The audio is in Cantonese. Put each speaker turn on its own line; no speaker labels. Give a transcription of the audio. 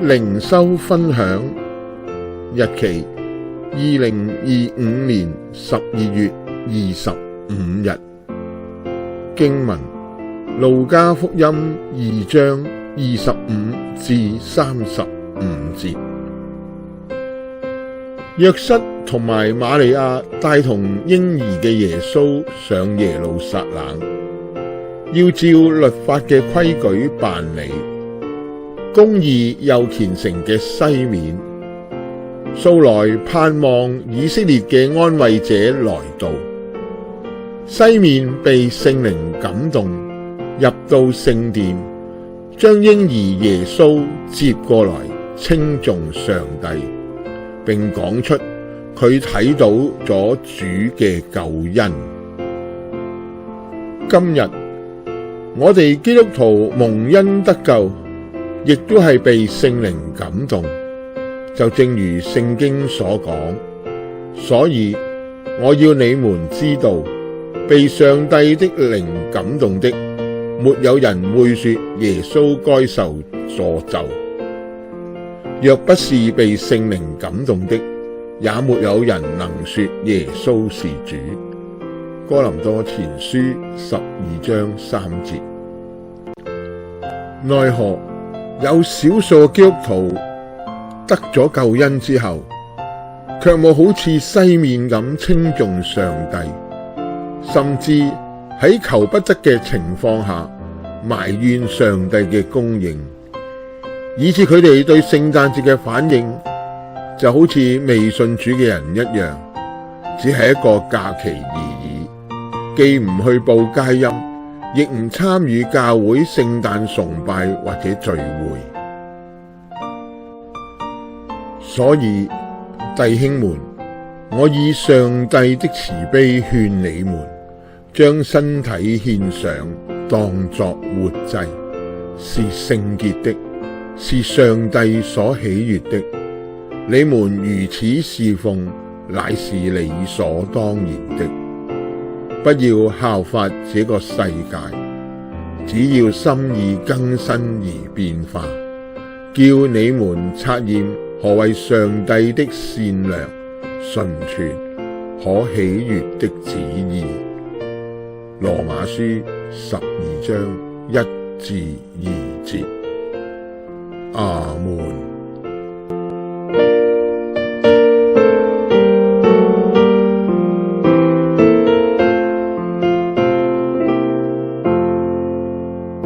靈修分享，日期2025年12月25日。經文路加福音2章25至35節。約瑟同埋瑪利亞帶同嬰兒嘅耶穌上耶路撒冷，要照律法嘅規矩辦理。公義又虔誠嘅西面，素來盼望以色列嘅安慰者來到。西面被聖靈感動，入到聖殿，將嬰兒耶穌接過來，稱頌上帝，並講出佢睇到咗主嘅救恩。今日我哋基督徒蒙恩得救，亦都係被聖靈感動，就正如聖經所講，所以我要你們知道，被上帝的靈感動的，沒有人會說耶穌該受詛咒。若不是被聖靈感動的，也沒有人能說耶穌是主。哥林多前書12章3節。奈何有少數基督徒得咗救恩之後，卻冇好似西面咁稱頌上帝，甚至喺求不得嘅情況下埋怨上帝嘅供應，以致佢哋對聖誕節嘅反應就好似未信主嘅人一樣，只係一個假期而已，既唔去報佳音，亦唔參與教會聖誕崇拜或者聚會。所以弟兄們，我以上帝的慈悲勸你們，將身體獻上，當作活祭，是聖潔的，是上帝所喜悅的。你們如此侍奉，乃是理所當然的。不要效法這個世界，只要心意更新而變化，叫你們察驗何為上帝的善良、純全、可喜悅的旨意。羅馬書12章1至2節。阿們。